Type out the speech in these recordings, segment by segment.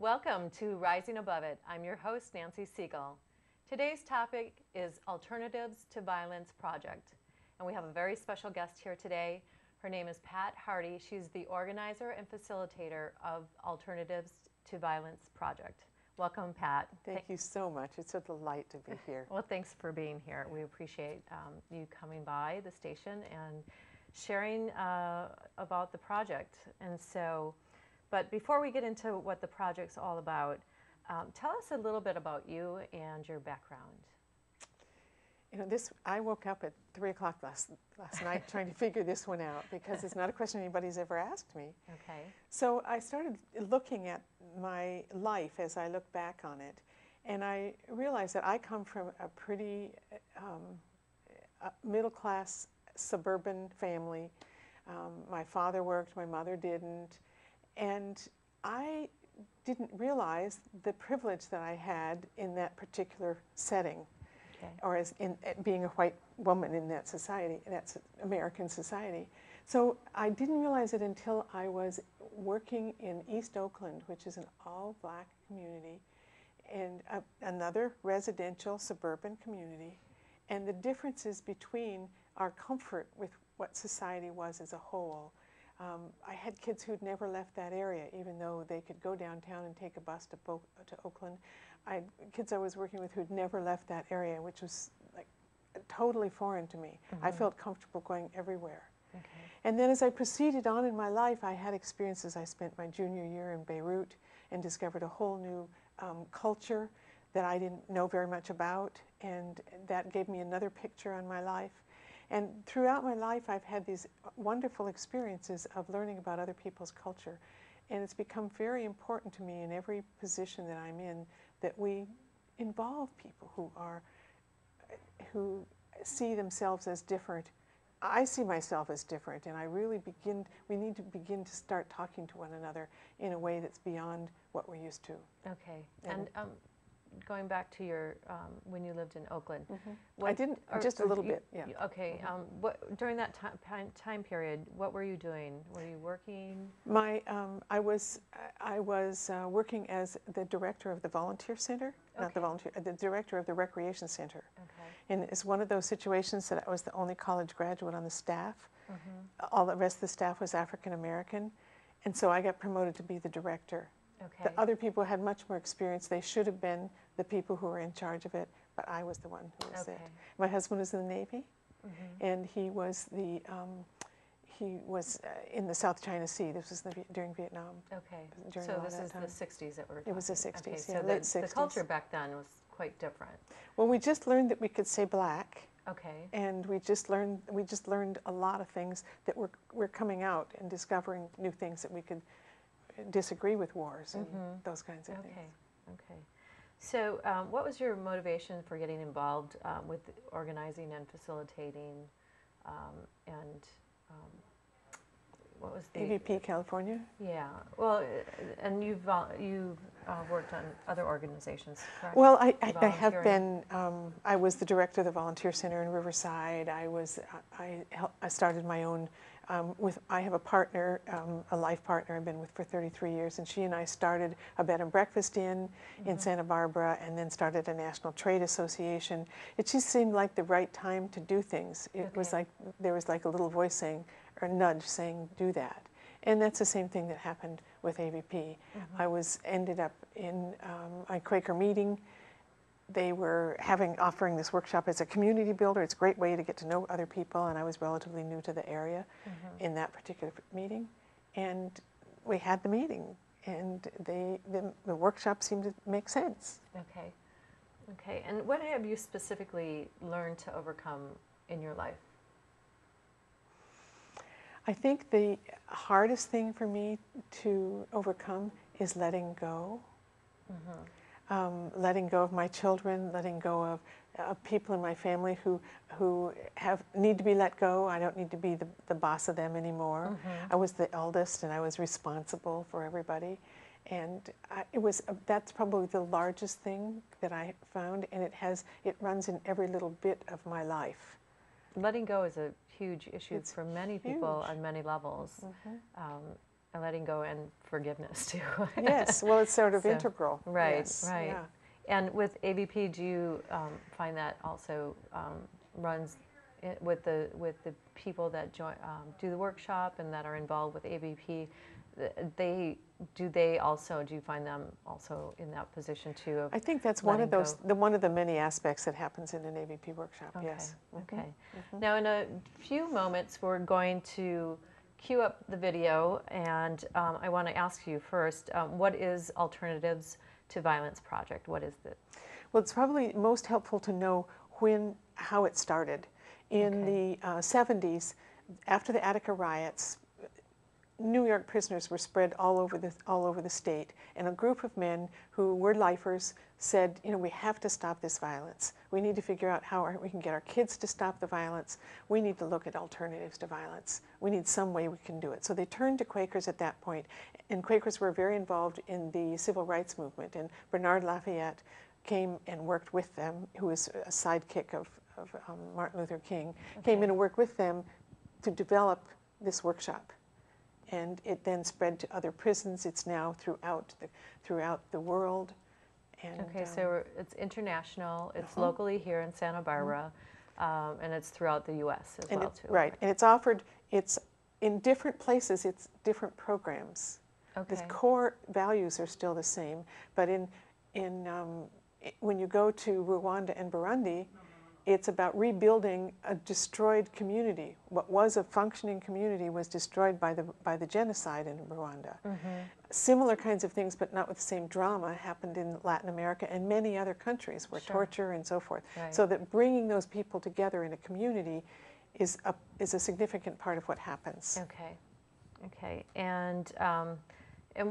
Welcome to Rising Above It. I'm your host, Nancy Siegel. Today's topic is Alternatives to Violence Project. And we have a very special guest here today. Her name is Pat Hardy. She's the organizer and facilitator of Alternatives to Violence Project. Welcome, Pat. Thank you so much. It's a delight to be here. Well, thanks for being here. We appreciate you coming by the station and sharing about the project. But before we get into what the project's all about, tell us a little bit about you and your background. You know, I woke up at 3 o'clock last night trying to figure this one out because it's not a question anybody's ever asked me. Okay. So I started looking at my life as I look back on it, and I realized that I come from a pretty middle-class suburban family. My father worked, my mother didn't, and I didn't realize the privilege that I had in that particular setting. Okay. Or as in being a white woman in that society, that's American society. So I didn't realize it until I was working in East Oakland, which is an all-black community, and another residential suburban community, and the differences between our comfort with what society was as a whole. I had kids who'd never left that area, even though they could go downtown and take a bus to Oakland. I had kids I was working with who'd never left that area, which was like totally foreign to me. Mm-hmm. I felt comfortable going everywhere. Okay. And then as I proceeded on in my life, I had experiences. I spent my junior year in Beirut and discovered a whole new culture that I didn't know very much about, and that gave me another picture on my life. And throughout my life, I've had these wonderful experiences of learning about other people's culture. And it's become very important to me in every position that I'm in that we involve people who see themselves as different. I see myself as different, and we need to begin to start talking to one another in a way that's beyond what we're used to. Okay. And going back to your, when you lived in Oakland. Mm-hmm. I didn't, just a little bit, yeah. Okay, during that time period, what were you doing? Were you working? I was working as the director of the volunteer center, not the volunteer, the director of the recreation center. Okay. And it's one of those situations that I was the only college graduate on the staff. Mm-hmm. All the rest of the staff was African American, and so I got promoted to be the director. Okay. The other people had much more experience. They should have been the people who were in charge of it, but I was the one who was it. My husband was in the Navy, and he was in the South China Sea. This was during Vietnam. Okay. So this is the 60s that we're talking. It was the 60s, okay, yeah, so late 60s. The culture back then was quite different. Well, we just learned that we could say black. Okay. And we just learned a lot of things that we're coming out and discovering new things that we could disagree with wars and those kinds of things. Okay. So what was your motivation for getting involved with organizing and facilitating and what was the... AVP California? Yeah. Well, and you've worked on other organizations, correct? Well, I have been, I was the director of the Volunteer Center in Riverside. I started my own, I have a partner, a life partner I've been with for 33 years, and she and I started a bed and breakfast inn in Santa Barbara, and then started a national trade association. It just seemed like the right time to do things. It was like, there was like a little voice saying, or nudge saying, do that. And that's the same thing that happened with AVP. I ended up in a Quaker meeting. They were offering this workshop as a community builder. It's a great way to get to know other people, and I was relatively new to the area in that particular meeting. And we had the meeting, and the workshop seemed to make sense. Okay. Okay. And what have you specifically learned to overcome in your life? I think the hardest thing for me to overcome is letting go. Letting go of my children, letting go of people in my family who need to be let go. I don't need to be the boss of them anymore. I was the eldest, and I was responsible for everybody. And that's probably the largest thing that I found, and it runs in every little bit of my life. Letting go is a huge issue for many people on many levels. letting go and forgiveness too. Yes, well, it's sort of So, integral. right, Yes, right. yeah. And with AVP, do you find that also runs with the people that join, do the workshop and that are involved with AVP? Do you find them also in that position too? Of I think that's one of letting those, one of the many aspects that happens in an AVP workshop. Okay. Yes. Okay. Now, in a few moments, we're going to cue up the video, and I want to ask you first, what is Alternatives to Violence Project? What is it? Well, it's probably most helpful to know how it started. In the 70s, after the Attica riots, New York prisoners were spread all over the state, and a group of men who were lifers said, you know, we have to stop this violence. We need to figure out how we can get our kids to stop the violence. We need to look at alternatives to violence. We need some way we can do it. So they turned to Quakers at that point, and Quakers were very involved in the civil rights movement, and Bernard Lafayette came and worked with them, who was a sidekick of Martin Luther King, came in and worked with them to develop this workshop. And it then spread to other prisons. It's now throughout the world. And, okay, so it's international. It's locally here in Santa Barbara, and it's throughout the U.S. as well, too. Right, and it's offered. It's in different places. It's different programs. Okay. The core values are still the same, but when you go to Rwanda and Burundi, it's about rebuilding a destroyed community. What was a functioning community was destroyed by the genocide in Rwanda. Similar kinds of things, but not with the same drama, happened in Latin America and many other countries where torture and so forth. Right. So that bringing those people together in a community is a significant part of what happens. Okay. Okay. And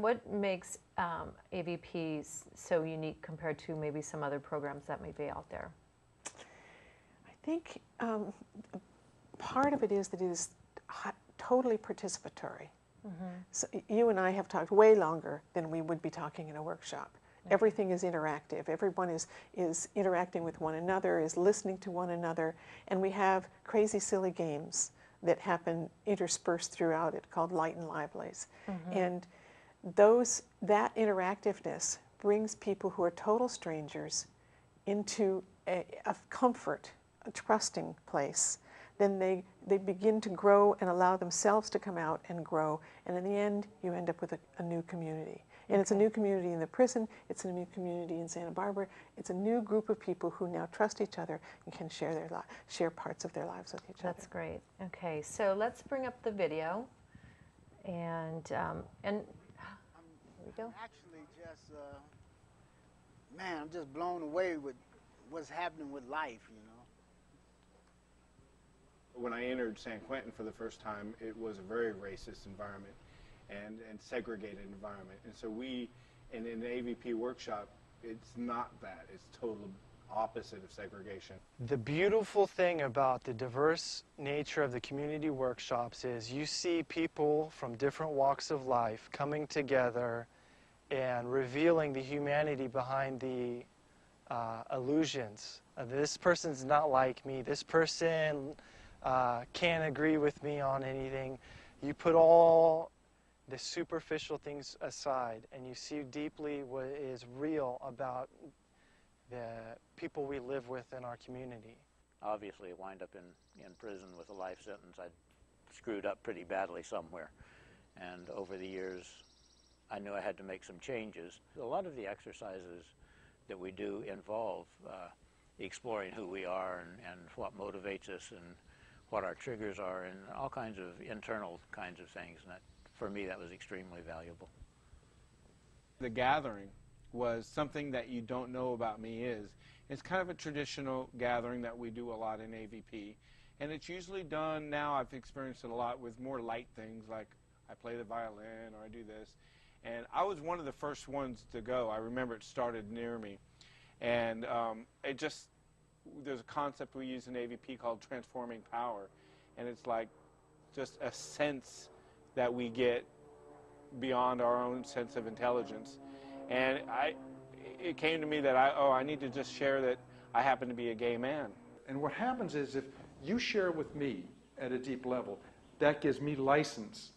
what makes AVPs so unique compared to maybe some other programs that may be out there? I think part of it is that it is totally participatory. So you and I have talked way longer than we would be talking in a workshop. Everything is interactive. Everyone is interacting with one another, is listening to one another, and we have crazy, silly games that happen interspersed throughout it called Light and Livelies. And that interactiveness brings people who are total strangers into a comfort, a trusting place. Then they begin to grow and allow themselves to come out and grow. And in the end, you end up with a new community. And it's a new community in the prison. It's a new community in Santa Barbara. It's a new group of people who now trust each other and can share parts of their lives with each other. That's great. Okay, so let's bring up the video. And here we go. Actually, just man, I'm just blown away with what's happening with life, you know. When I entered San Quentin for the first time, it was a very racist environment and segregated environment. And so in the AVP workshop, it's not that. It's total opposite of segregation. The beautiful thing about the diverse nature of the community workshops is you see people from different walks of life coming together and revealing the humanity behind the illusions. This person's not like me. This person can't agree with me on anything. You put all the superficial things aside and you see deeply what is real about the people we live with in our community. Obviously, I wind up in prison with a life sentence. I screwed up pretty badly somewhere. And over the years, I knew I had to make some changes. A lot of the exercises that we do involve exploring who we are and what motivates us and what our triggers are and all kinds of internal kinds of things. And that, for me, that was extremely valuable. The gathering was something that you don't know about me is. It's kind of a traditional gathering that we do a lot in AVP. And it's usually done, now I've experienced it a lot, with more light things like I play the violin or I do this. And I was one of the first ones to go. I remember it started near me. And there's a concept we use in AVP called transforming power. And it's like just a sense that we get beyond our own sense of intelligence. And it came to me that I need to just share that I happen to be a gay man. And what happens is if you share with me at a deep level, that gives me license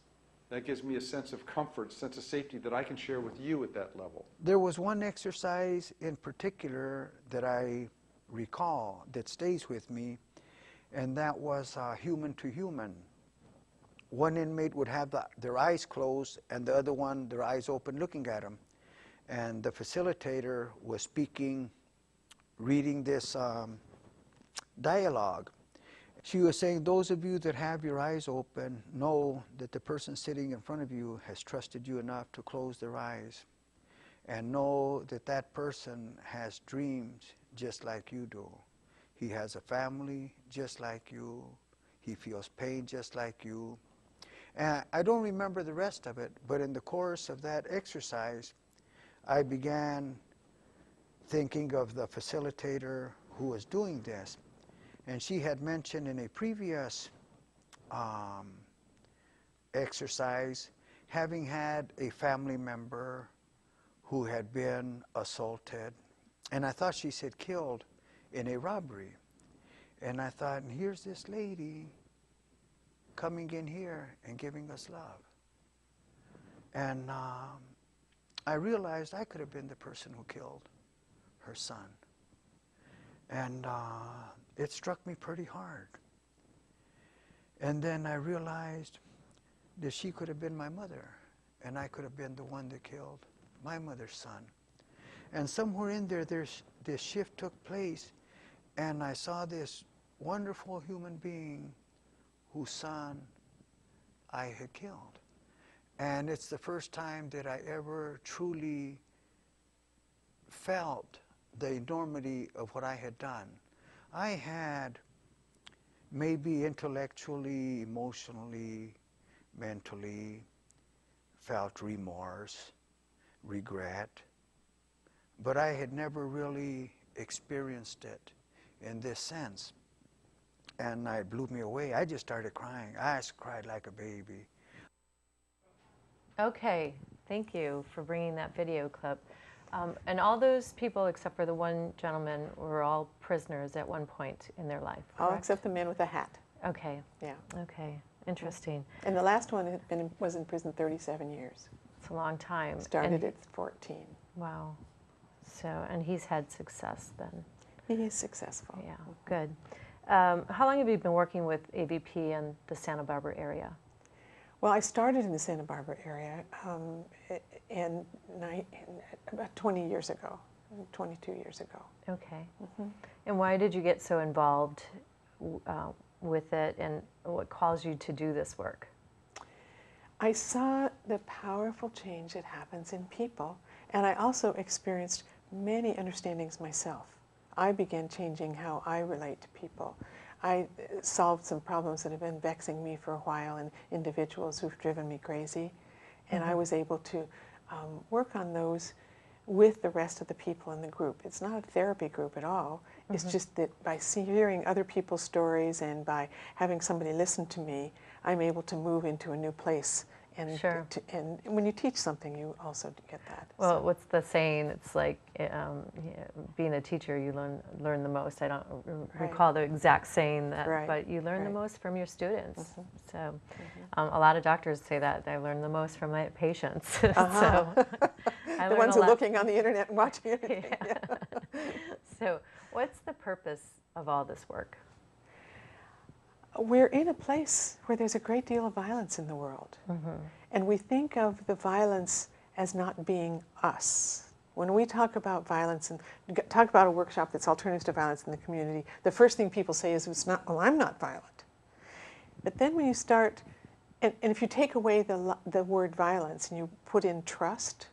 That gives me a sense of comfort, sense of safety that I can share with you at that level. There was one exercise in particular that I recall that stays with me, and that was human to human. One inmate would have their eyes closed and the other one, their eyes open, looking at them. And the facilitator was speaking, reading this dialogue. She was saying, those of you that have your eyes open know that the person sitting in front of you has trusted you enough to close their eyes, and know that that person has dreams just like you do. He has a family just like you. He feels pain just like you. And I don't remember the rest of it, but in the course of that exercise, I began thinking of the facilitator who was doing this. And she had mentioned in a previous exercise having had a family member who had been assaulted. And I thought she said killed in a robbery. And I thought, and here's this lady coming in here and giving us love. And I realized I could have been the person who killed her son. And it struck me pretty hard. And then I realized that she could have been my mother, and I could have been the one that killed my mother's son. And somewhere in there, this shift took place, and I saw this wonderful human being whose son I had killed. And it's the first time that I ever truly felt the enormity of what I had done. I had maybe intellectually, emotionally, mentally felt remorse, regret, but I had never really experienced it in this sense. And it blew me away. I just started crying. I cried like a baby. Okay, thank you for bringing that video clip. And all those people, except for the one gentleman, were all prisoners at one point in their life, correct? All except the man with the hat. Okay. Yeah. Okay, interesting. And the last one was in prison 37 years. It's a long time. Started at 14. Wow. So, and he's had success then. He is successful. Yeah, good. How long have you been working with AVP in the Santa Barbara area? Well, I started in the Santa Barbara area about 20 years ago, 22 years ago. Okay. And why did you get so involved with it, and what caused you to do this work? I saw the powerful change that happens in people, and I also experienced many understandings myself. I began changing how I relate to people. I solved some problems that have been vexing me for a while, and individuals who've driven me crazy. And I was able to work on those with the rest of the people in the group. It's not a therapy group at all. It's just that by hearing other people's stories and by having somebody listen to me, I'm able to move into a new place. And, Sure. And when you teach something, you also get that. Well, what's the saying? It's like being a teacher, you learn the most. I don't recall the exact saying, that, but you learn the most from your students. So a lot of doctors say that. I learn the most from my patients. So I the ones who are looking on the internet and watching it. Yeah. So what's the purpose of all this work? We're in a place where there's a great deal of violence in the world. And we think of the violence as not being us. When we talk about violence and talk about a workshop that's alternatives to violence in the community, the first thing people say is, it's not, well, I'm not violent. But then when you start, and if you take away the word violence and you put in trust,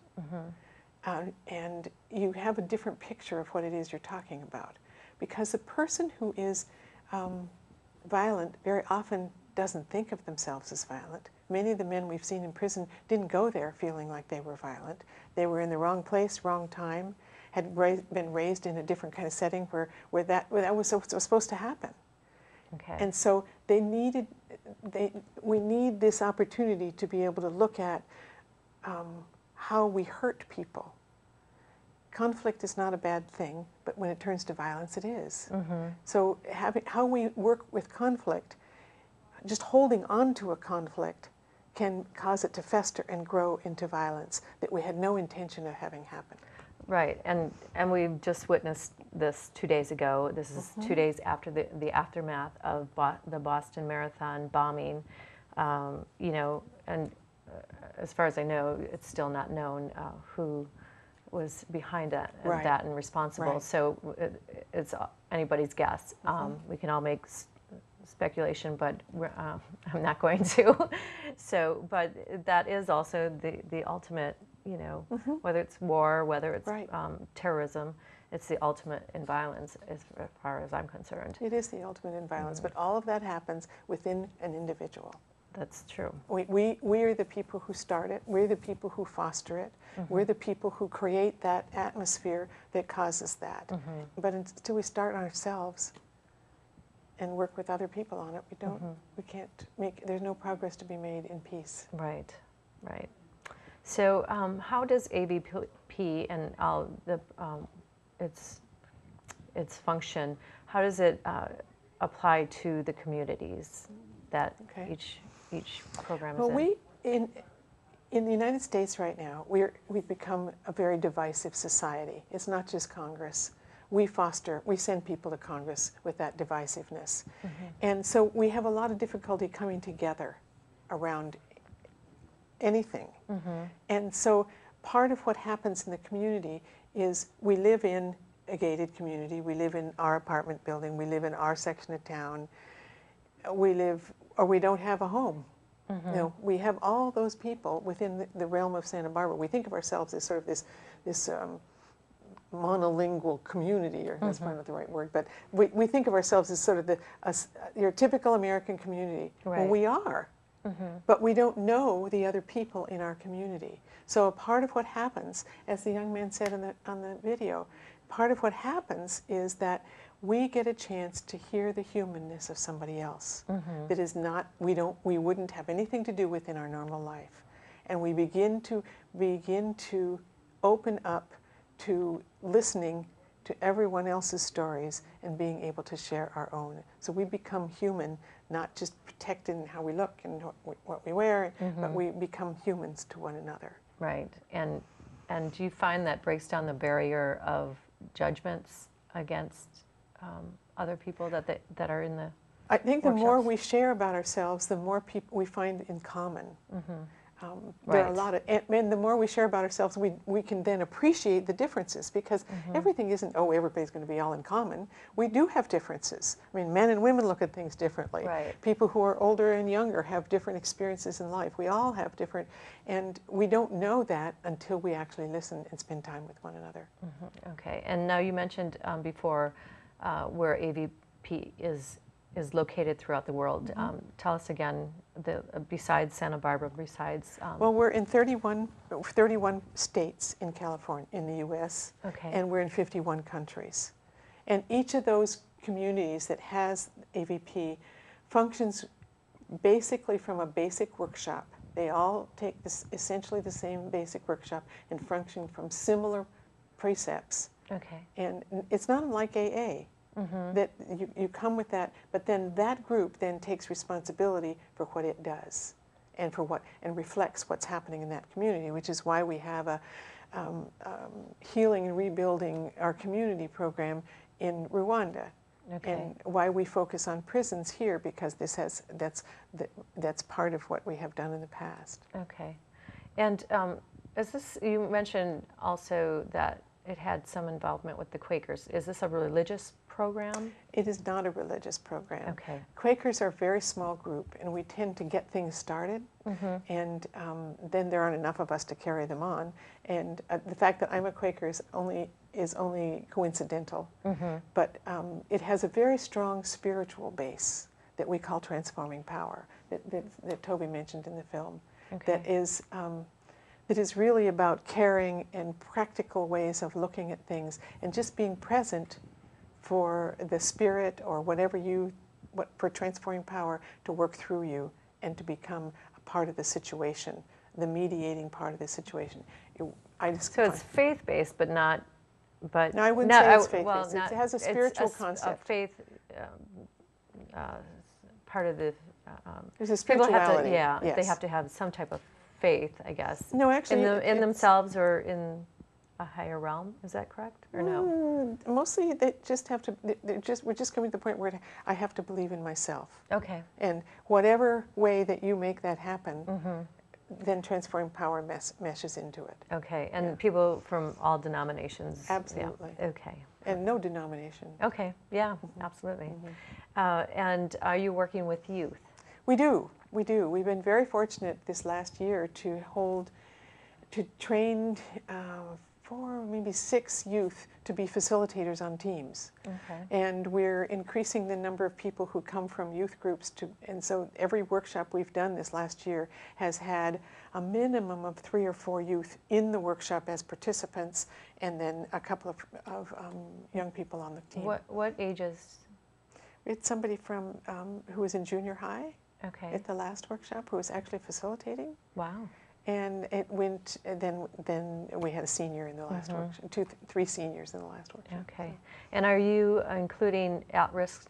and you have a different picture of what it is you're talking about. Because the person who is violent very often doesn't think of themselves as violent. Many of the men we've seen in prison didn't go there feeling like they were violent. They were in the wrong place, wrong time, had been raised in a different kind of setting where that was supposed to happen. Okay. And so we need this opportunity to be able to look at how we hurt people. Conflict is not a bad thing, but when it turns to violence, it is. So how we work with conflict, just holding on to a conflict, can cause it to fester and grow into violence that we had no intention of having happen. Right, and we've just witnessed this 2 days ago. This is 2 days after the aftermath of the Boston Marathon bombing. You know, and as far as I know, it's still not known who was behind that, Right. that and responsible. Right. So it's anybody's guess. We can all make speculation, but I'm not going to. So, but that is also the ultimate, you know, whether it's war, whether it's Right. Terrorism, it's the ultimate in violence as far as I'm concerned. It is the ultimate in violence, but all of that happens within an individual. That's true. We are the people who start it. We're the people who foster it. We're the people who create that atmosphere that causes that. But until we start ourselves and work with other people on it, we can't make, there's no progress to be made in peace. Right, right. So how does AVP and its function, how does it apply to the communities that each program is in? Well, in the United States right now, we've become a very divisive society. It's not just Congress. We send people to Congress with that divisiveness. And so we have a lot of difficulty coming together around anything. And so part of what happens in the community is we live in a gated community. We live in our apartment building. We live in our section of town. Or we don't have a home. You know, we have all those people within the realm of Santa Barbara. We think of ourselves as sort of this monolingual community, or that's probably not the right word, but we think of ourselves as sort of your typical American community. Right. Well, we are, but we don't know the other people in our community. So a part of what happens, as the young man said on the video, part of what happens is that we get a chance to hear the humanness of somebody else that is not, we wouldn't have anything to do with in our normal life. And we begin to open up to listening to everyone else's stories and being able to share our own. So we become human, not just protected in how we look and what we wear, but we become humans to one another. Right, and do you find that breaks down the barrier of judgments against other people that are in the I think the workshops? more we share about ourselves, the more people we find in common. There are a lot of, and the more we share about ourselves, we can then appreciate the differences, because everything isn't, oh, everybody's going to be all in common. We do have differences. I mean, men and women look at things differently. Right. People who are older and younger have different experiences in life. We all have different, and we don't know that until we actually listen and spend time with one another. Okay, and now you mentioned before where AVP is located throughout the world. Tell us again, besides Santa Barbara, besides... Well, we're in 31 states in California, in the U.S., and we're in 51 countries. And each of those communities that has AVP functions basically from a basic workshop. They all take essentially the same basic workshop and function from similar precepts. And it's not unlike AA. That you come with that, but then that group then takes responsibility for what it does, and reflects what's happening in that community, which is why we have a healing and rebuilding our community program in Rwanda, and why we focus on prisons here, because that's part of what we have done in the past. Okay, and you mentioned also that it had some involvement with the Quakers. Is this a religious program? It is not a religious program. Okay. Quakers are a very small group, and we tend to get things started, and then there aren't enough of us to carry them on. And the fact that I'm a Quaker is only coincidental, but it has a very strong spiritual base that we call transforming power, that Toby mentioned in the film, that is really about caring and practical ways of looking at things and just being present for the spirit or for transforming power to work through you and to become a part of the situation, the mediating part of the situation. So it's faith-based, but not. No, I wouldn't say it's faith-based. Well, it has a spiritual concept. A faith part of the There's a people have to, spirituality. yeah, yes. they have to have some type of faith, I guess. No, actually, in themselves or in a higher realm. Is that correct or no? Mostly, they just have to. We're just coming to the point where I have to believe in myself. Okay. And whatever way that you make that happen, then transforming power meshes into it. Okay, and people from all denominations. Absolutely. Yeah. Okay. And no denomination. Okay. Yeah. Absolutely. And are you working with youth? We do. We do. We've been very fortunate this last year to train 4, maybe 6 youth to be facilitators on teams. Okay. And we're increasing the number of people who come from youth groups and so every workshop we've done this last year has had a minimum of 3 or 4 youth in the workshop as participants, and then a couple of young people on the team. What ages? It's somebody from who was in junior high Okay. at the last workshop who was actually facilitating. Wow. And it went, then we had a senior in the last workshop, 3 seniors in the last workshop. Okay. And are you including at-risk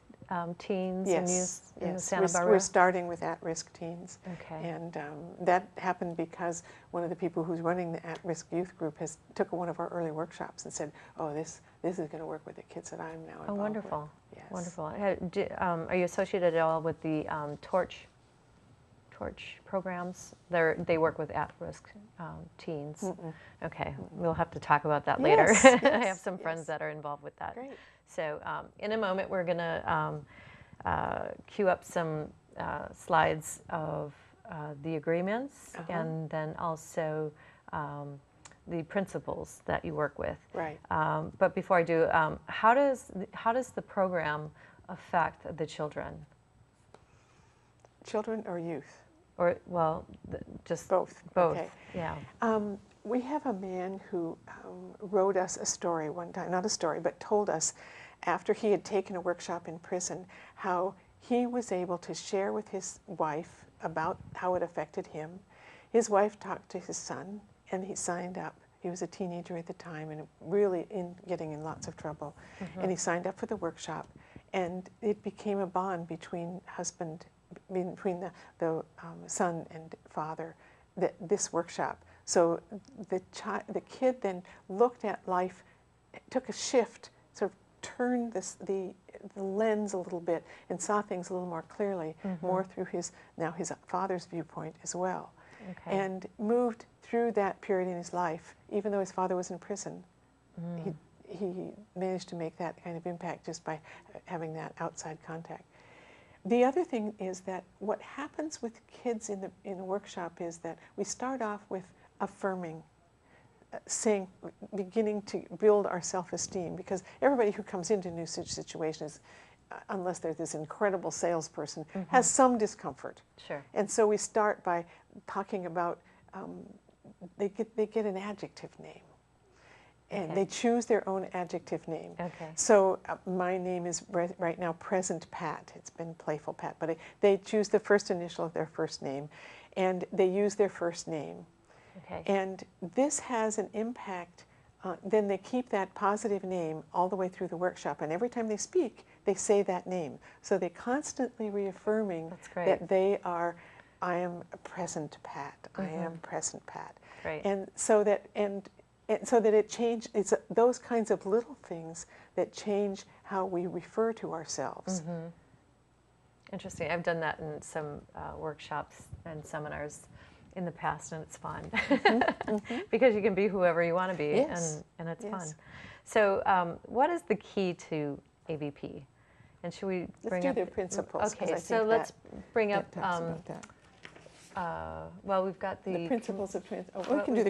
teens and youth in Santa Barbara? We're starting with at-risk teens. Okay. And that happened because one of the people who's running the at-risk youth group took one of our early workshops and said, oh, this is going to work with the kids that I'm now involved with. Wonderful. Yes. Wonderful. Are you associated at all with the Torch programs? They work with at-risk teens. Okay, we'll have to talk about that later. Yes, I have some friends that are involved with that. Great. So in a moment, we're going to cue up some slides of the agreements and then also the principles that you work with. Right. But before I do, how does the program affect the children? Children or youth? Or, well, just both. Both, Okay. yeah. We have a man who wrote us a story one time, not a story, but told us after he had taken a workshop in prison how he was able to share with his wife about how it affected him. His wife talked to his son, and he signed up. He was a teenager at the time and really getting in lots of trouble. And he signed up for the workshop, and it became a bond between the son and father, this workshop. So the kid then looked at life, took a shift, sort of turned the lens a little bit and saw things a little more clearly, more through his father's viewpoint as well. Okay. And moved through that period in his life, even though his father was in prison. He managed to make that kind of impact just by having that outside contact. The other thing is that what happens with kids in the workshop is that we start off with affirming, beginning to build our self-esteem, because everybody who comes into new situations, unless they're this incredible salesperson, has some discomfort. Sure. And so we start by talking about, they get an adjective name. And they choose their own adjective name. Okay. So my name is right now Present Pat. It's been Playful Pat, but they choose the first initial of their first name, and they use their first name. Okay. And this has an impact. Then they keep that positive name all the way through the workshop, and every time they speak, they say that name. So they're constantly reaffirming that they are, I am Present Pat. I am Present Pat. Great. And so that it changes. It's those kinds of little things that change how we refer to ourselves. Interesting. I've done that in some workshops and seminars in the past, and it's fun because you can be whoever you want to be, and it's fun. So, what is the key to AVP? And should we bring up the principles? Okay, so let's bring up. Well, we've got the principles of we can do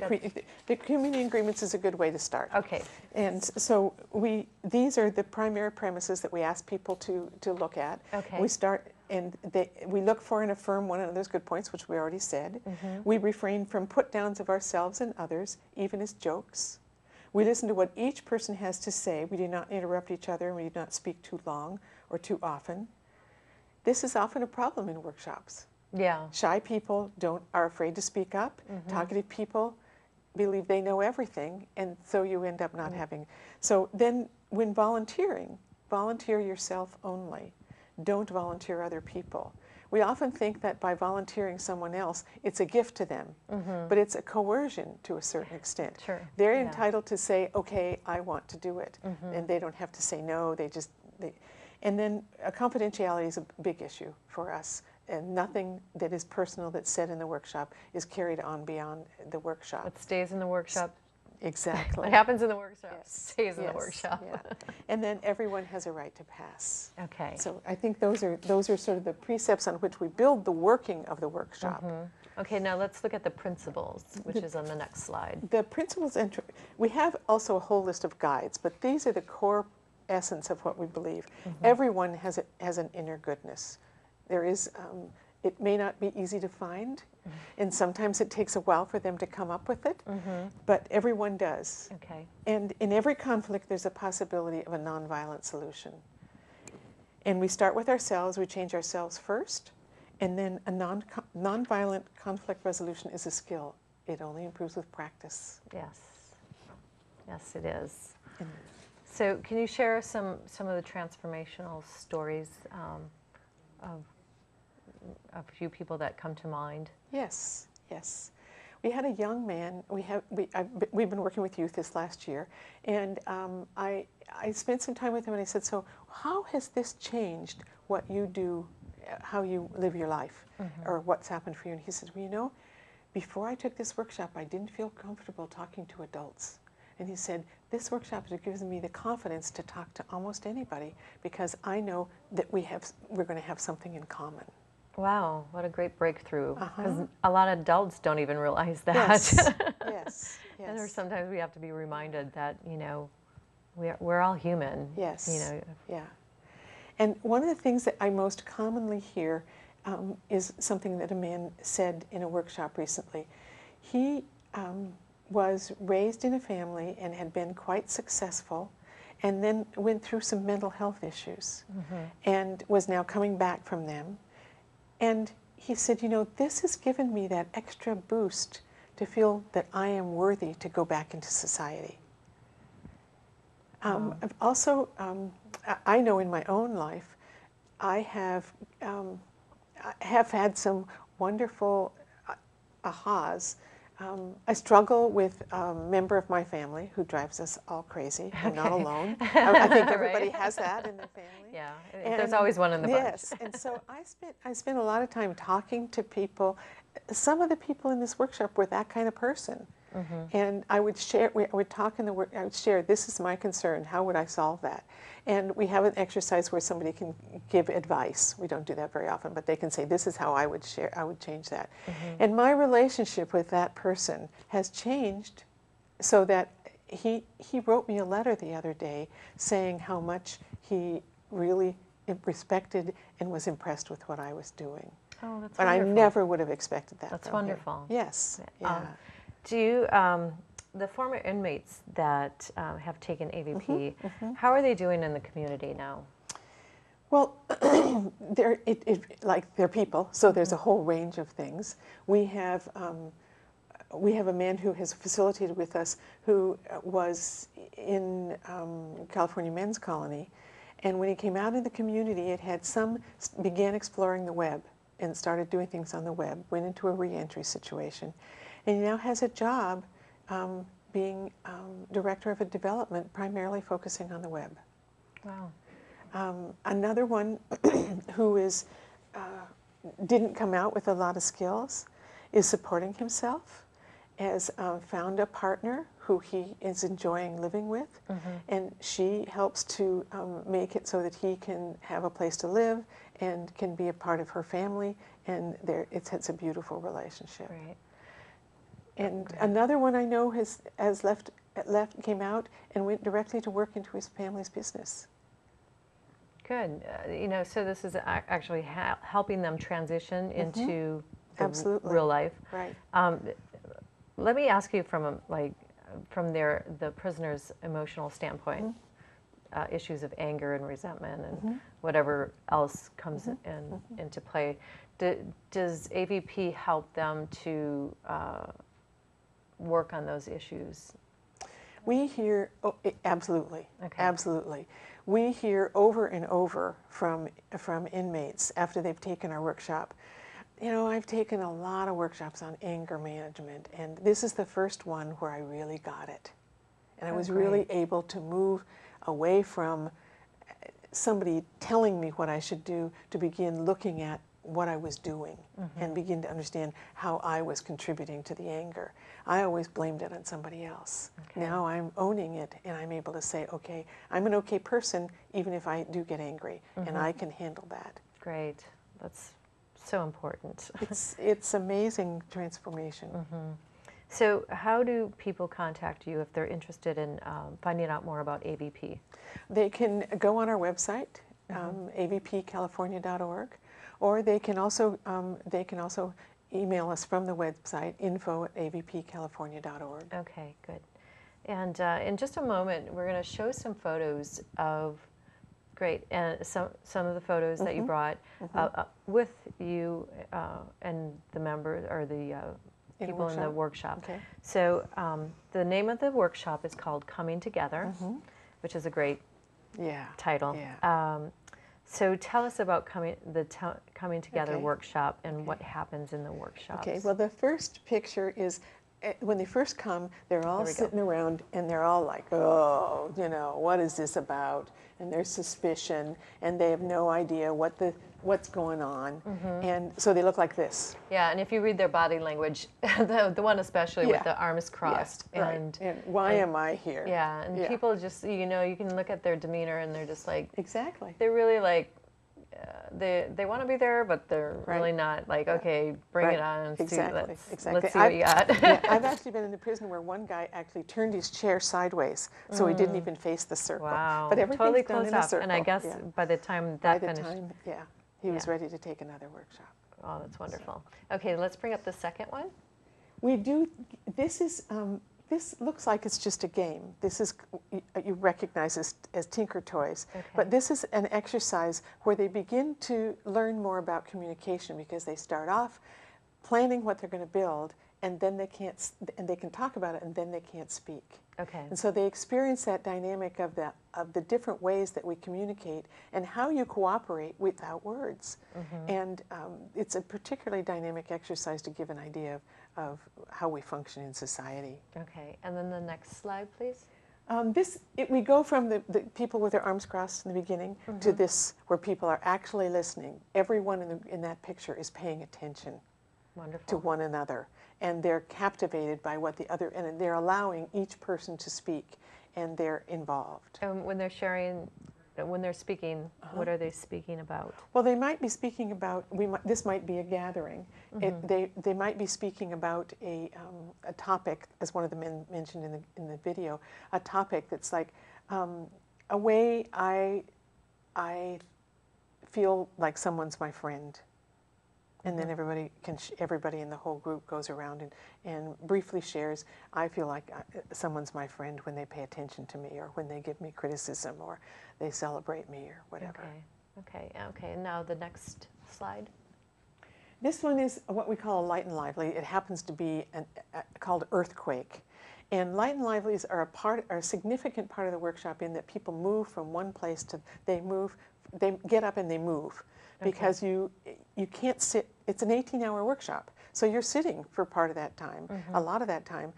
the community agreements is a good way to start. Okay. And so these are the primary premises that we ask people to look at. Okay. We start and we look for and affirm one another's good points, which we already said. We refrain from put downs of ourselves and others, even as jokes. We listen to what each person has to say. We do not interrupt each other, and we do not speak too long or too often. This is often a problem in workshops. Yeah. Shy people are afraid to speak up. Talkative people believe they know everything, and so you end up not having. So then when volunteering, volunteer yourself only. Don't volunteer other people. we often think that by volunteering someone else, it's a gift to them, but it's a coercion to a certain extent. Sure. They're Yeah. entitled to say, okay, I want to do it, and they don't have to say no, and then confidentiality is a big issue for us, and nothing that is personal that's said in the workshop is carried on beyond the workshop. What stays in the workshop? Exactly. What happens in the workshop Yes. stays in the Yes. workshop. Yeah. And then everyone has a right to pass. Okay. So I think those are sort of the precepts on which we build the working of the workshop. Okay, now let's look at the principles, which is on the next slide. The principles, we have also a whole list of guides, but these are the core essence of what we believe. Everyone has an inner goodness. There is, it may not be easy to find, and sometimes it takes a while for them to come up with it, but everyone does. Okay. And in every conflict, there's a possibility of a nonviolent solution. And we start with ourselves, we change ourselves first, and then a nonviolent conflict resolution is a skill. It only improves with practice. Yes. Yes, it is. So can you share some of the transformational stories of a few people that come to mind? Yes, yes. We had a young man, we've been working with youth this last year, and I spent some time with him and I said, so how has this changed what you do, how you live your life, or what's happened for you? And he said, well, you know, before I took this workshop, I didn't feel comfortable talking to adults. And he said, this workshop has given me the confidence to talk to almost anybody because I know that we're going to have something in common. Wow, what a great breakthrough. Because a lot of adults don't even realize that. Yes, yes, And or yes. sometimes we have to be reminded that, you know, we're all human. Yes, You know. yeah. And one of the things that I most commonly hear is something that a man said in a workshop recently. He was raised in a family and had been quite successful, and then went through some mental health issues and was now coming back from them. And he said, you know, this has given me that extra boost to feel that I am worthy to go back into society. I've also, I know in my own life, I have had some wonderful ahas. I struggle with a member of my family who drives us all crazy. I'm not alone. I think everybody has that in their family. Yeah, And there's always one in the bunch. Yes, and so I spent a lot of time talking to people. Some of the people in this workshop were that kind of person. And I would share, I would talk in the work, I would share, this is my concern, how would I solve that? And we have an exercise where somebody can give advice. We don't do that very often, but they can say, this is how I would share, I would change that. And my relationship with that person has changed so that he wrote me a letter the other day saying how much he really respected and was impressed with what I was doing. Oh, that's But wonderful. I never would have expected that That's from him. wonderful. Yes, yeah. Do you, the former inmates that have taken AVP, how are they doing in the community now? Well, they're people, so there's a whole range of things. We have a man who has facilitated with us who was in California Men's Colony, and when he came out in the community, began exploring the web and started doing things on the web, went into a reentry situation, and he now has a job being director of a development primarily focusing on the web. Wow. Another one who didn't come out with a lot of skills is supporting himself, has found a partner who he is enjoying living with, and she helps to make it so that he can have a place to live and can be a part of her family, and it's a beautiful relationship. Great. And another one I know came out and went directly to work into his family's business. Good. You know, so this is actually helping them transition into the real life. Right. Let me ask you from the prisoner's emotional standpoint, issues of anger and resentment and whatever else comes into play. Does AVP help them to work on those issues? We hear, absolutely, Okay. absolutely. We hear over and over from inmates after they've taken our workshop. You know, I've taken a lot of workshops on anger management, and this is the first one where I really got it. And I was really able to move away from somebody telling me what I should do to begin looking at what I was doing and begin to understand how I was contributing to the anger. I always blamed it on somebody else. Okay. Now I'm owning it, and I'm able to say, okay, I'm an okay person even if I do get angry, and I can handle that. Great. That's so important. It's amazing transformation. So how do people contact you if they're interested in finding out more about AVP? They can go on our website, avpcalifornia.org, or they can also email us from the website, info@avpcalifornia.org. Okay, good. And in just a moment, we're going to show some photos of, great, and some of the photos that you brought with you and the members or the people in the workshop. Okay. So the name of the workshop is called Coming Together, which is a great title. Yeah. So tell us about Coming Together Okay. workshop and what happens in the workshops. Okay, well, the first picture is when they first come, they're all sitting around and they're all like, oh, you know, what is this about? And there's suspicion, and they have no idea what's going on. And so they look like this. Yeah, and if you read their body language, the one especially with the arms crossed. Yeah, and why am I here? Yeah, and people just, you know, you can look at their demeanor and they're just like, Exactly. they're really like, they want to be there, but they're really not like, okay, bring it on. And Exactly. let's see what you got. I've actually been in a prison where one guy actually turned his chair sideways, so he didn't even face the circle. Wow, But everything's totally done close in a up. circle. And I guess by the time that finished, he was ready to take another workshop. oh, that's wonderful. Okay, let's bring up the second one. We do. This is. This looks like it's just a game. This is, you recognize this as Tinker Toys. Okay. But this is an exercise where they begin to learn more about communication, because they start off planning what they're going to build, and then they can't, and they can talk about it, and then they can't speak. Okay. And so they experience that dynamic of the different ways that we communicate and how you cooperate without words. And it's a particularly dynamic exercise to give an idea of how we function in society. Okay, and then the next slide, please. We go from the people with their arms crossed in the beginning to this, where people are actually listening. Everyone in that picture is paying attention to one another, and they're captivated by what the other, and they're allowing each person to speak, and they're involved. And when they're sharing, when they're speaking, what are they speaking about? Well, they might be speaking about, this might be a gathering. They might be speaking about a topic, as one of the men mentioned in the video, a topic that's like, a way I feel like someone's my friend. And then everybody in the whole group goes around and briefly shares, I feel like someone's my friend when they pay attention to me, or when they give me criticism, or they celebrate me, or whatever. Okay. And now the next slide. This one is what we call a light and lively. It happens to be called earthquake. And light and livelies are a significant part of the workshop, in that people move from one place to, they get up and they move. Because you can't sit, it's an 18-hour workshop, so you're sitting for part of that time, a lot of that time,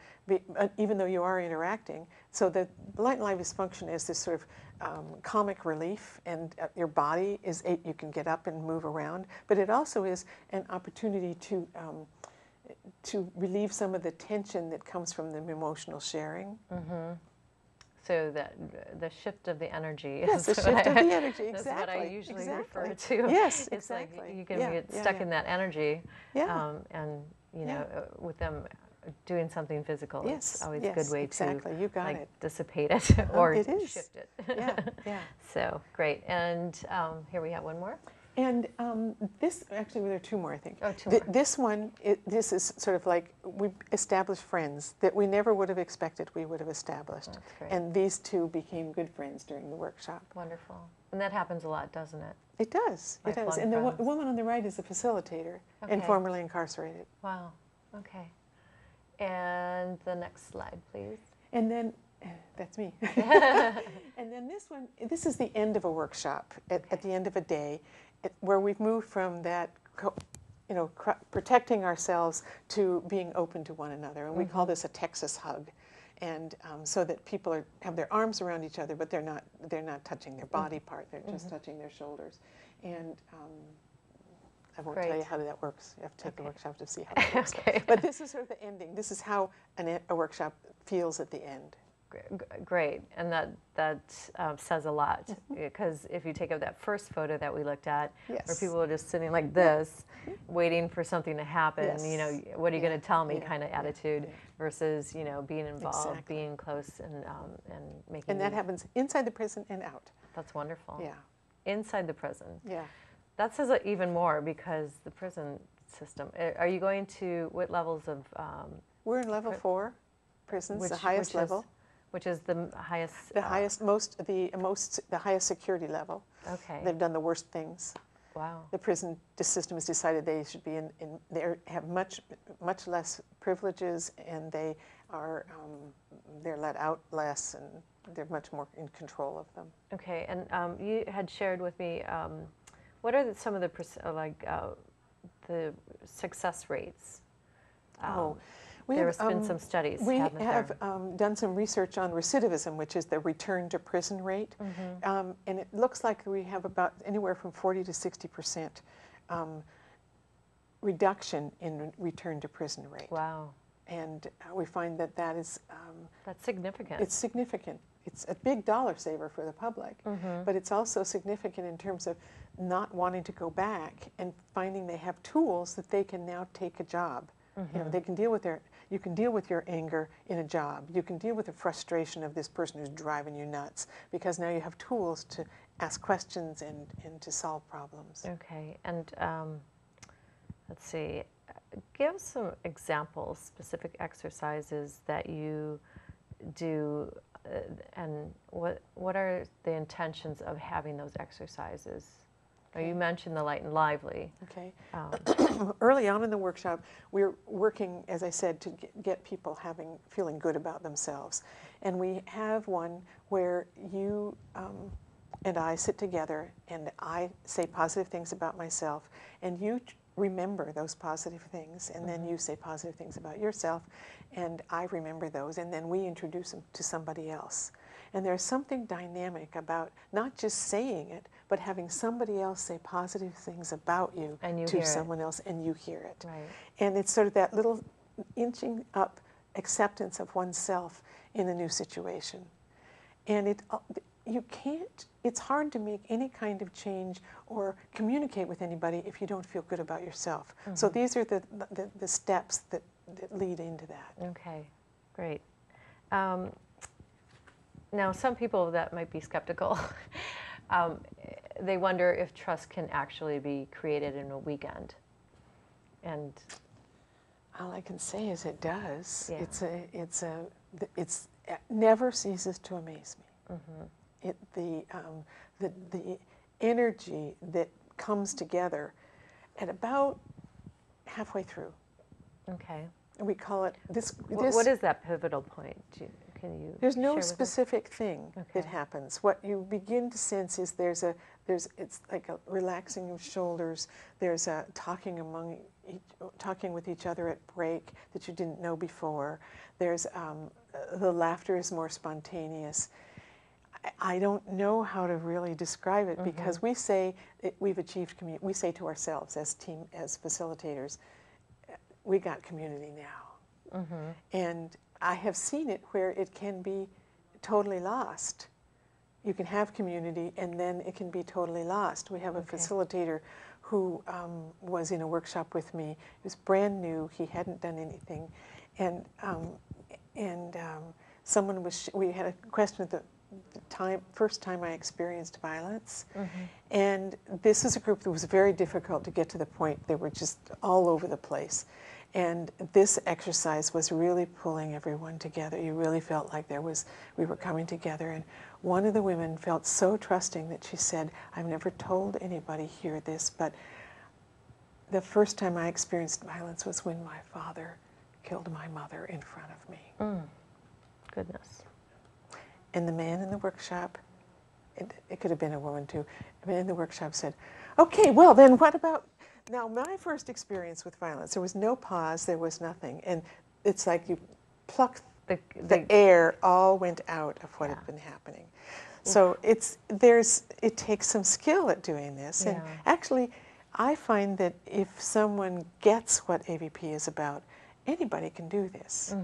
even though you are interacting. So the light and lively's function is this sort of comic relief, and your body is, you can get up and move around, but it also is an opportunity to relieve some of the tension that comes from the emotional sharing. So that the shift of the energy. Yes, the shift of the energy, exactly. That's what I usually refer to. Yes, it's exactly. Like you can get stuck in that energy, and you know, with them doing something physical, it's always a good way to dissipate it or shift it. Yeah. So great, and here we have one more. And this, actually, there are two more, I think. Oh, two more. This one, this is sort of like, we established friends that we never would have expected we would have established. That's great. And these two became good friends during the workshop. Wonderful. And that happens a lot, doesn't it? It does. It does. And the woman on the right is a facilitator and formerly incarcerated. Wow. Okay. And the next slide, please. And then That's me. And then this one, this is the end of a workshop, at the end of a day, where we've moved from that, protecting ourselves to being open to one another. And we call this a Texas hug. And so that people have their arms around each other, but they're not touching their body part, they're just touching their shoulders. And I won't tell you how that works. You have to take the workshop to see how that works. But this is sort of the ending. This is how a workshop feels at the end. Great, and that says a lot, because if you take up that first photo that we looked at, where people are just sitting like this, waiting for something to happen, what are you going to tell me kind of attitude, versus being involved, being close, and making. And that happens inside the prison and out. That's wonderful. Yeah. Inside the prison. Yeah. That says even more, because the prison system. Are you going to what levels of? We're in level 4 prisons, the highest level. Which is the highest? The highest, the highest security level. Okay. They've done the worst things. Wow. The prison system has decided they should be they have much less privileges, and they are they're let out less, and they're much more in control of them. Okay, and you had shared with me what are some of the success rates? There have been some studies. We have done some research on recidivism, which is the return to prison rate. And it looks like we have about anywhere from 40 to 60% reduction in return to prison rate. Wow. And we find that is... that's significant. It's significant. It's a big dollar saver for the public, but it's also significant in terms of not wanting to go back and finding they have tools that they can now take a job. They can deal with you can deal with your anger in a job. You can deal with the frustration of this person who's driving you nuts, because now you have tools to ask questions and to solve problems. Okay, and let's see, give some examples, specific exercises that you do, and what are the intentions of having those exercises? You mentioned the light and lively. Okay. Early on in the workshop, we're working, as I said, to get people feeling good about themselves. And we have one where you and I sit together, and I say positive things about myself, and you remember those positive things, and then you say positive things about yourself, and I remember those, and then we introduce them to somebody else. And there's something dynamic about not just saying it, but having somebody else say positive things about you to someone else, and you hear it. Right. And it's sort of that little inching up acceptance of oneself in a new situation. And it's hard to make any kind of change or communicate with anybody if you don't feel good about yourself. So these are the steps that lead into that. Okay, great. Now, some people that might be skeptical, they wonder if trust can actually be created in a weekend. And all I can say is it does. Yeah. It never ceases to amaze me. The energy that comes together at about halfway through. Okay. And we call it this. What is that pivotal point? Can you? There's no specific thing that happens. What you begin to sense is it's like a relaxing of shoulders. There's a talking with each other at break that you didn't know before. There's the laughter is more spontaneous. I don't know how to really describe it, because we say we've achieved community. We say to ourselves as facilitators, we got community now. And I have seen it where it can be totally lost. You can have community, and then it can be totally lost. We have a facilitator who was in a workshop with me. He was brand new. He hadn't done anything. And we had a question at the first time I experienced violence. And this is a group that was very difficult to get to the point. They were just all over the place. And this exercise was really pulling everyone together. You really felt like we were coming together. And one of the women felt so trusting that she said, I've never told anybody here this, but the first time I experienced violence was when my father killed my mother in front of me. Goodness. And the man in the workshop, it could have been a woman too, the man in the workshop said, okay, well then what about, now my first experience with violence, there was no pause, there was nothing. And it's like you pluck the air all went out of what had been happening. So it takes some skill at doing this. And actually, I find that if someone gets what AVP is about, anybody can do this.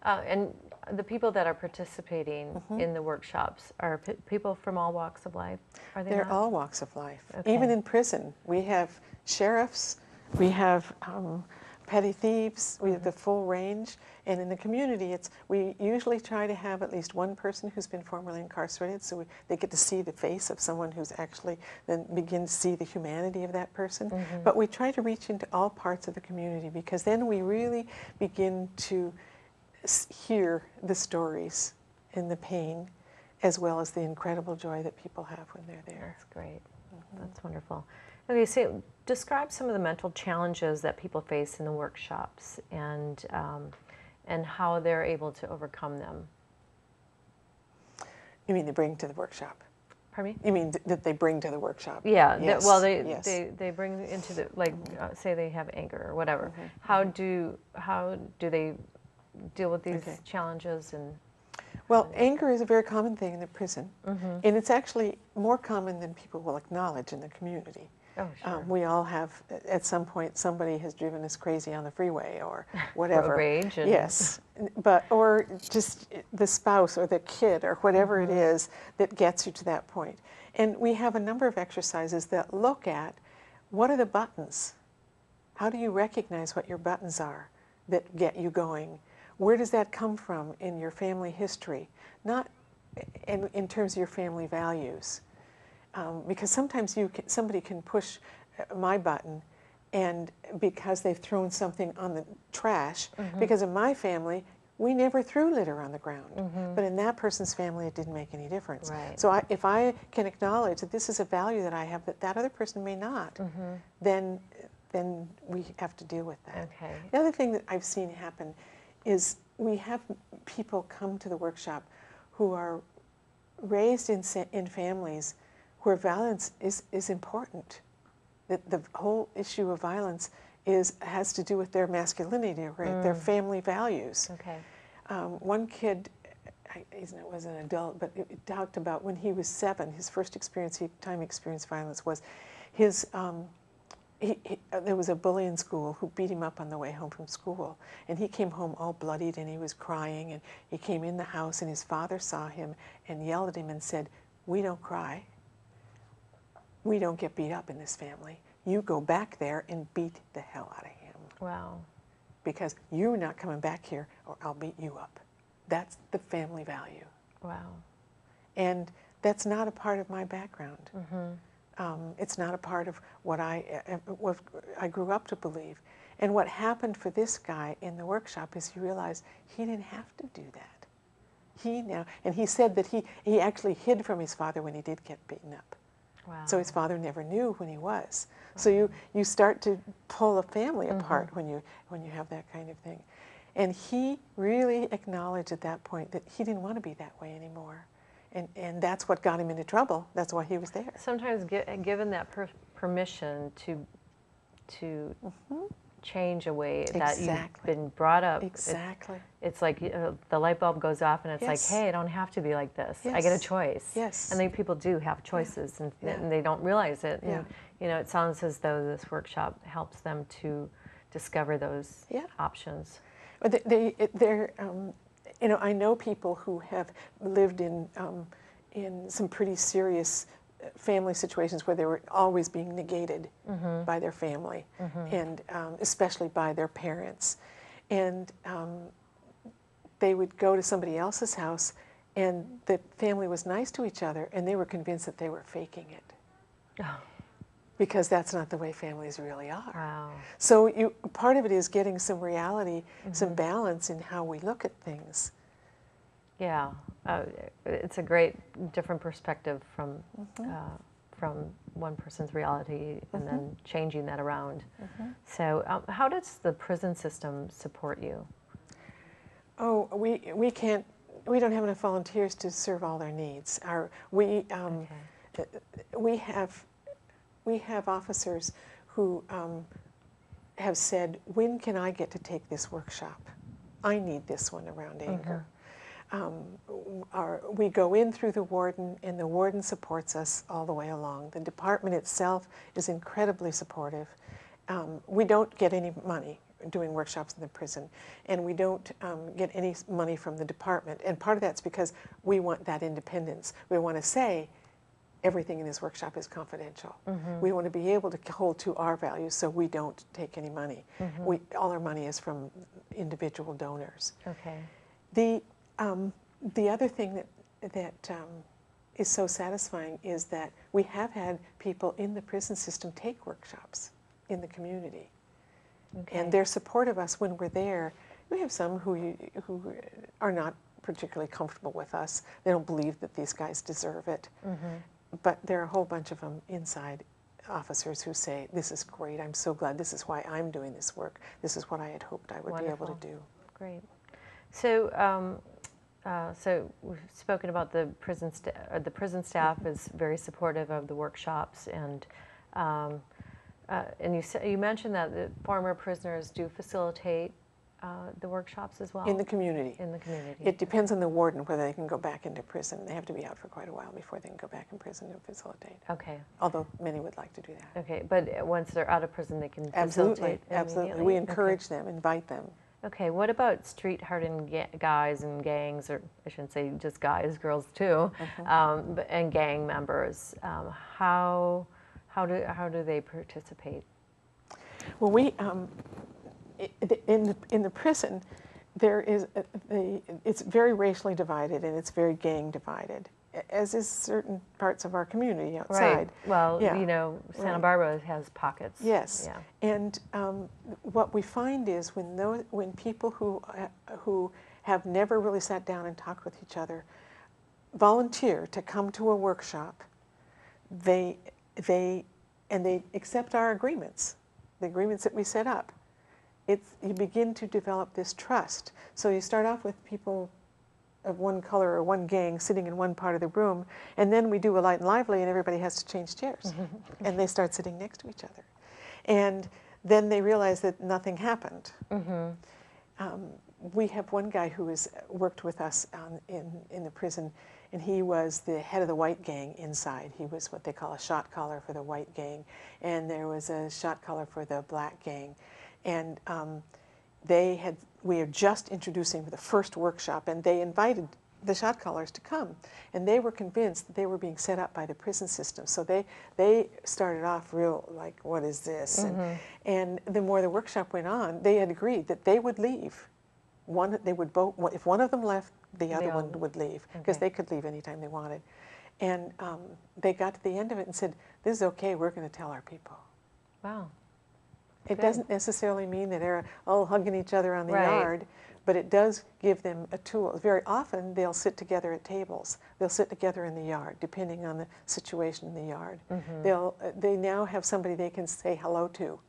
And the people that are participating in the workshops are people from all walks of life? Are they They're not? all walks of life. Okay. Even in prison, we have sheriffs, we have petty thieves, we have the full range. And in the community, we usually try to have at least one person who's been formerly incarcerated, so they get to see the face of someone who's actually, then begin to see the humanity of that person. But we try to reach into all parts of the community, because then we really begin to hear the stories and the pain, as well as the incredible joy that people have when they're there. That's great. That's wonderful. Okay, so describe some of the mental challenges that people face in the workshops, and how they're able to overcome them. You mean they bring to the workshop? Pardon me? You mean that they bring to the workshop? Yeah. Yes. They bring into the, like, say they have anger or whatever. How do they deal with these challenges? And well, anger is a very common thing in the prison, and it's actually more common than people will acknowledge in the community. Oh, sure. We all have, at some point, somebody has driven us crazy on the freeway or whatever. Road rage. And yes, or just the spouse or the kid or whatever it is that gets you to that point. And we have a number of exercises that look at what are the buttons? How do you recognize what your buttons are that get you going? Where does that come from in your family history? Not in terms of your family values. Because sometimes somebody can push my button, and because they've thrown something on the trash, because in my family, we never threw litter on the ground. But in that person's family, it didn't make any difference. Right. So if I can acknowledge that this is a value that I have that other person may not, then we have to deal with that. Okay. The other thing that I've seen happen is we have people come to the workshop who are raised in families where violence is important. That the whole issue of violence has to do with their masculinity, right? Their family values. Okay. One kid, he was an adult, but it talked about when he was 7, his first time he experienced violence was there was a bully in school who beat him up on the way home from school. And he came home all bloodied and he was crying, and he came in the house and his father saw him and yelled at him and said, "We don't cry. We don't get beat up in this family. You go back there and beat the hell out of him. Wow. Because you're not coming back here or I'll beat you up." That's the family value. Wow. And that's not a part of my background. It's not a part of what I grew up to believe. And what happened for this guy in the workshop is he realized he didn't have to do that. And he said that he actually hid from his father when he did get beaten up. Wow. So his father never knew when he was. So you start to pull a family apart when you have that kind of thing. And he really acknowledged at that point that he didn't want to be that way anymore. And that's what got him into trouble. That's why he was there. Sometimes given that permission to change a way that you've been brought up. Exactly. It's like the light bulb goes off and it's like, hey, I don't have to be like this. I get a choice. Yes. And people do have choices, and they don't realize it. And, it sounds as though this workshop helps them to discover those options. I know people who have lived in some pretty serious family situations where they were always being negated by their family, and especially by their parents. And they would go to somebody else's house, and the family was nice to each other, and they were convinced that they were faking it. Because that's not the way families really are. Wow. So part of it is getting some reality, some balance in how we look at things. Yeah, it's a great different perspective from one person's reality and then changing that around. So how does the prison system support you? Oh, we can't we don't have enough volunteers to serve all their needs. We have officers who have said, when can I get to take this workshop? I need this one around anger. We go in through the warden, and the warden supports us all the way along. The department itself is incredibly supportive. We don't get any money doing workshops in the prison, and we don't get any money from the department. And part of that's because we want that independence. We want to say, everything in this workshop is confidential. We want to be able to hold to our values, so we don't take any money. All our money is from individual donors. Okay. The other thing that is so satisfying is that we have had people in the prison system take workshops in the community. Okay. And they're supportive of us when we're there. We have some who are not particularly comfortable with us. They don't believe that these guys deserve it. But there are a whole bunch of them inside officers who say, this is great, I'm so glad, this is why I'm doing this work. This is what I had hoped I would be able to do. Great. So, so we've spoken about the prison staff is very supportive of the workshops, and you mentioned that the former prisoners do facilitate the workshops as well? In the community. In the community. It depends on the warden whether they can go back into prison. They have to be out for quite a while before they can go back in prison and facilitate. Okay. Although many would like to do that. Okay, but once they're out of prison, they can Absolutely, facilitate absolutely. We encourage them, invite them. Okay, what about street-hardened guys and gangs, or I shouldn't say just guys, girls too, and gang members? How do they participate? Well, we in the prison, there is it's very racially divided and it's very gang divided, as is certain parts of our community outside. Right. Well, yeah. you know, Santa Barbara has pockets. Yes. Yeah. And what we find is when people who have never really sat down and talked with each other volunteer to come to a workshop, they accept our agreements, the agreements that we set up. You begin to develop this trust. So you start off with people of one color or one gang sitting in one part of the room, and then we do a light and lively and everybody has to change chairs. And they start sitting next to each other. And then they realize that nothing happened. We have one guy who has worked with us in the prison, and he was the head of the white gang inside. He was what they call a shot caller for the white gang, and there was a shot caller for the black gang. And we are just introducing the first workshop, and they invited the shot callers to come, and they were convinced that they were being set up by the prison system. So they started off real like, what is this? And the more the workshop went on, they had agreed that they would leave. They would both. If one of them left, the other one would leave, because they could leave anytime they wanted. And they got to the end of it and said, "This is okay. We're going to tell our people." Wow. It doesn't necessarily mean that they're all hugging each other on the yard, but it does give them a tool. Very often they'll sit together at tables. They'll sit together in the yard, depending on the situation in the yard. They now have somebody they can say hello to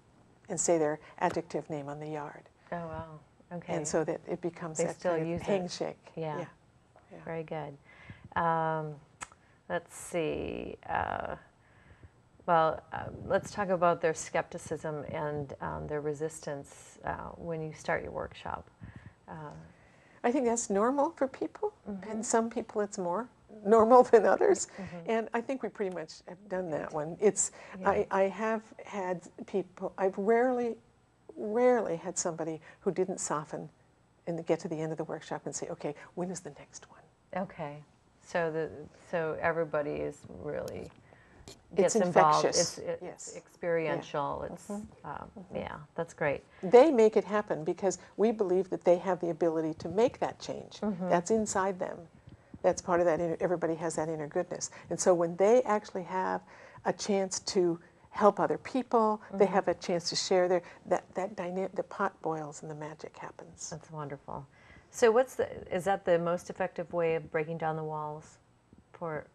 and say their adjective name on the yard. Oh, wow. Okay. And so that it becomes They that still kind of use it. handshake. Yeah. Very good. Let's see. Let's talk about their skepticism and their resistance when you start your workshop. I think that's normal for people, and some people it's more normal than others. And I think we pretty much have done that one. I have had people, I've rarely had somebody who didn't soften and get to the end of the workshop and say, okay, when is the next one? Okay. So everybody is really It's involved. infectious. It's experiential. It's yeah, that's great. They make it happen because we believe that they have the ability to make that change. That's inside them. That's part of that. Everybody has that inner goodness. And so when they actually have a chance to help other people, they have a chance to share that dynamic. The pot boils and the magic happens. That's wonderful. So is that the most effective way of breaking down the walls for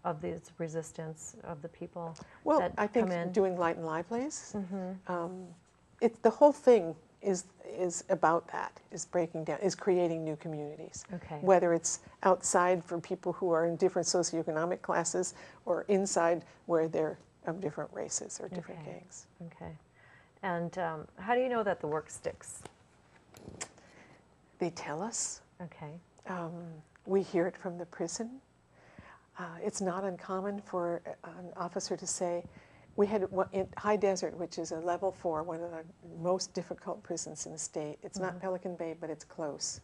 of this resistance of the people Well, that I think come in? doing light and livelies, it's the whole thing is about that, is breaking down, is creating new communities. Okay. Whether it's outside for people who are in different socioeconomic classes, or inside where they're of different races or different Okay. gangs. Okay. And how do you know that the work sticks? They tell us. Okay. We hear it from the prison. It's not uncommon for an officer to say, we had in High Desert, which is a level 4, one of the most difficult prisons in the state. It's not Pelican Bay, but it's close.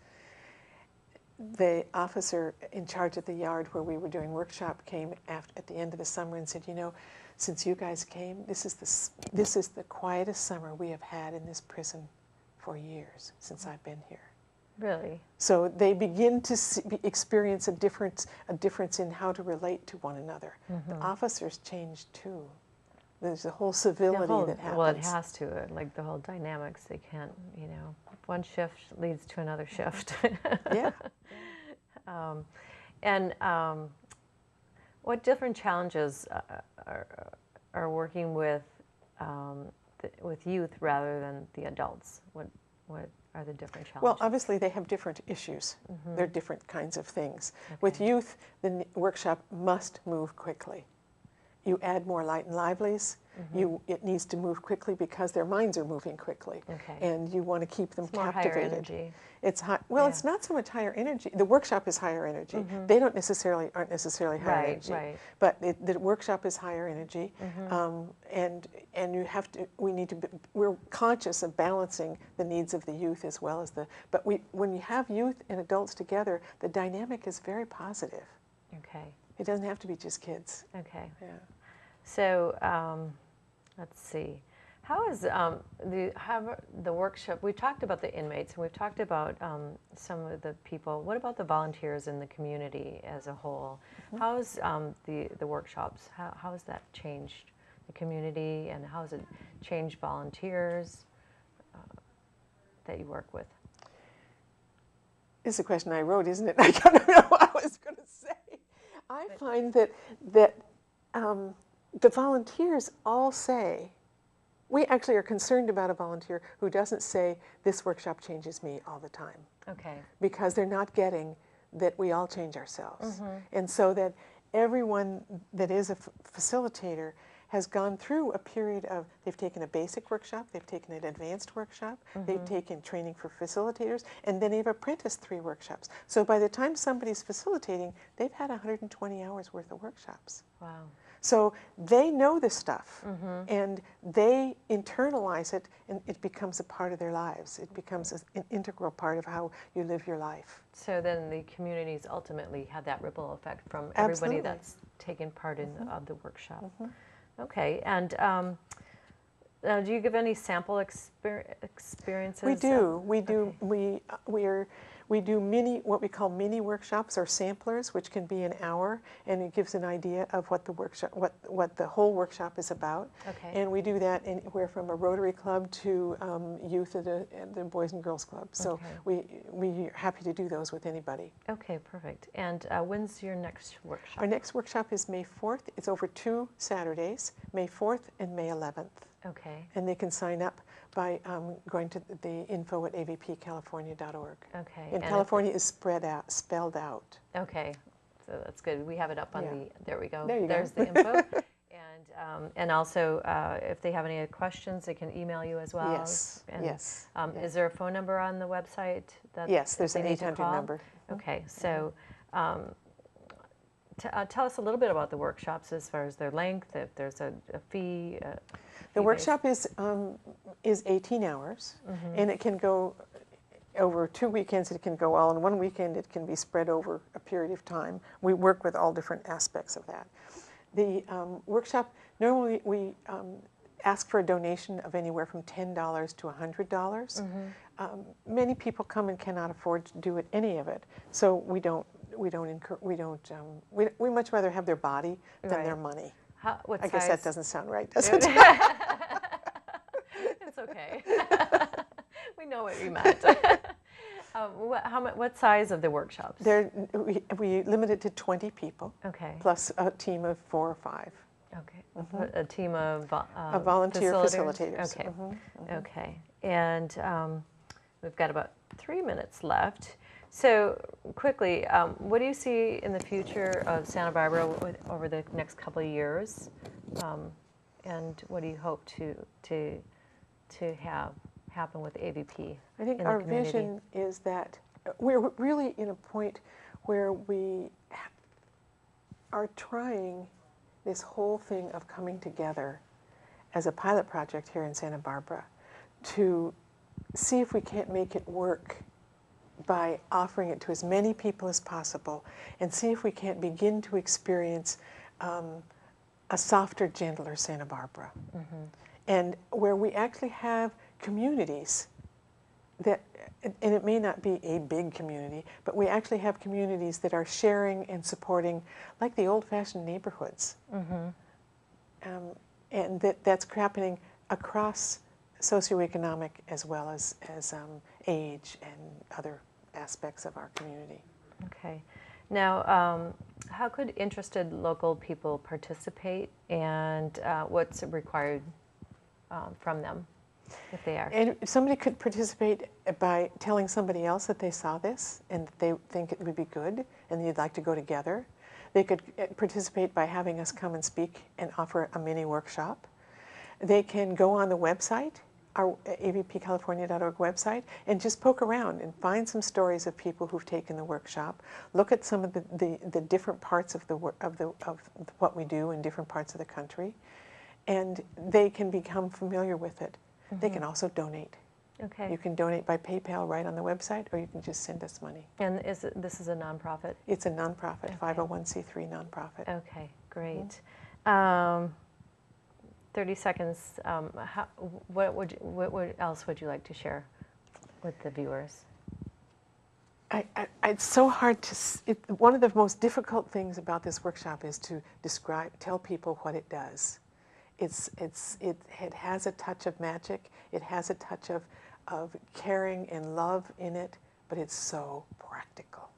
The officer in charge of the yard where we were doing workshop came at the end of the summer and said, you know, since you guys came, this is the quietest summer we have had in this prison for years since I've been here. Really? So they begin to experience a difference in how to relate to one another. The officers change too. There's a whole civility that happens. Well, it has to. Like the whole dynamics, they can't, you know, one shift leads to another shift. Yeah. What different challenges are working with youth rather than the adults? What are the different challenges? Well, obviously they have different issues. They're different kinds of things. With youth, the workshop must move quickly. You add more light and livelies. It needs to move quickly because their minds are moving quickly. Okay. And you want to keep them It's more captivated. higher energy. It's high. Well, Yeah. it's not so much higher energy. The workshop is higher energy. They aren't necessarily higher energy. Right. But the workshop is higher energy, and you have to. We're conscious of balancing the needs of the youth as well as the. But when you have youth and adults together, the dynamic is very positive. Okay. It doesn't have to be just kids. Okay. Yeah. So let's see. How is the workshop? We've talked about the inmates, and we've talked about some of the people. What about the volunteers in the community as a whole? How is the workshops? How has that changed the community, and how has it changed volunteers that you work with? This is a question I wrote, isn't it? I don't know what I was going to say. I find that the volunteers all say, we actually are concerned about a volunteer who doesn't say, this workshop changes me all the time. Okay. Because they're not getting that we all change ourselves. And so that everyone that is a facilitator has gone through a period of, they've taken a basic workshop, they've taken an advanced workshop, they've taken training for facilitators, and then they've apprenticed 3 workshops. So by the time somebody's facilitating, they've had 120 hours worth of workshops. Wow. So they know this stuff, and they internalize it, and it becomes a part of their lives. It becomes an integral part of how you live your life. So then the communities ultimately have that ripple effect from Absolutely. everybody that's taken part in of the workshop. Okay, and do you give any sample experiences? We do. Okay. We do what we call mini workshops or samplers, which can be an hour, and it gives an idea of what the workshop, what the whole workshop is about. Okay. And we do that anywhere from a Rotary Club to youth at the Boys and Girls Club. So we're happy to do those with anybody. Okay, perfect. And when's your next workshop? Our next workshop is May 4th. It's over 2 Saturdays, May 4th and May 11th. Okay. And they can sign up by going to the info at avpcalifornia.org. Okay. And California is spelled out. Okay, so that's good. We have it up on the. There we go. There you There's go. the info. And also, if they have any questions, they can email you as well. Yes. And, Yes. Is there a phone number on the website? Yes, there's they an need to 800 call? number. Okay, so tell us a little bit about the workshops as far as their length, if there's a fee. The workshop is 18 hours, and it can go over 2 weekends. It can go all in one weekend. It can be spread over a period of time. We work with all different aspects of that. The workshop, normally we ask for a donation of anywhere from $10 to $100. Many people come and cannot afford to do any of it, so we much rather have their body than their money. What I size? guess that doesn't sound right, does it? It's okay. We know what you meant. What size of the workshops? We limit it to 20 people, Okay. plus a team of 4 or 5. Okay. A team of volunteer facilitators? facilitators. Okay. Okay. And we've got about 3 minutes left. So quickly, what do you see in the future of Santa Barbara over the next couple of years? And what do you hope to have happen with AVP? I think in our the community? vision is that we're really in a point where we are trying this whole thing of coming together as a pilot project here in Santa Barbara to see if we can't make it work by offering it to as many people as possible, and see if we can't begin to experience a softer, gentler Santa Barbara. And where we actually have communities that, and it may not be a big community, but we actually have communities that are sharing and supporting, like the old-fashioned neighborhoods. And that's happening across socioeconomic as well as age and other aspects of our community. Okay. Now, how could interested local people participate, and what's required from them if they are? And somebody could participate by telling somebody else that they saw this and that they think it would be good and you'd like to go together. They could participate by having us come and speak and offer a mini workshop. They can go on the website, our avpcalifornia.org website, and just poke around and find some stories of people who've taken the workshop. Look at some of the different parts of what we do in different parts of the country, and they can become familiar with it. They can also donate. Okay. You can donate by PayPal right on the website, or you can just send us money. And this is a nonprofit? It's a nonprofit, 501c3 nonprofit. Okay, great. 30 seconds. What else would you like to share with the viewers? It's so hard to. One of the most difficult things about this workshop is to tell people what it does. It has a touch of magic. It has a touch of caring and love in it, but it's so practical.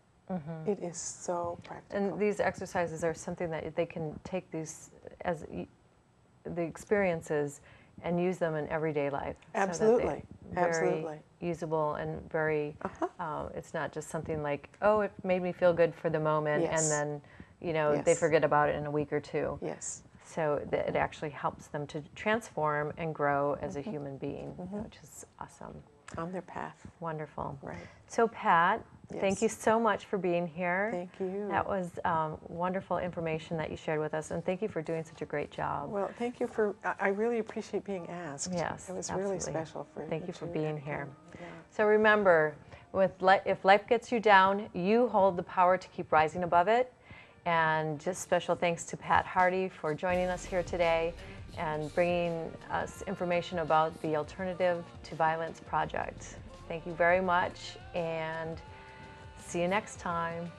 It is so practical. And these exercises are something that they can take these as the experiences and use them in everyday life. Absolutely, so that absolutely. Very usable and very. It's not just something like, oh, it made me feel good for the moment, Yes. and then they Yes. forget about it in a week or two. Yes. So that it actually helps them to transform and grow as a human being, which is awesome. On their path. Wonderful. Right. So Pat, Yes. thank you so much for being here. Thank you. That was wonderful information that you shared with us, and thank you for doing such a great job. Well, thank you for. I really appreciate being asked. Yes, it was absolutely. really special for. Thank you for being here. Yeah. So remember, if life gets you down, you hold the power to keep rising above it. And just special thanks to Pat Hardy for joining us here today and bringing us information about the Alternative to Violence Project. Thank you very much, and see you next time.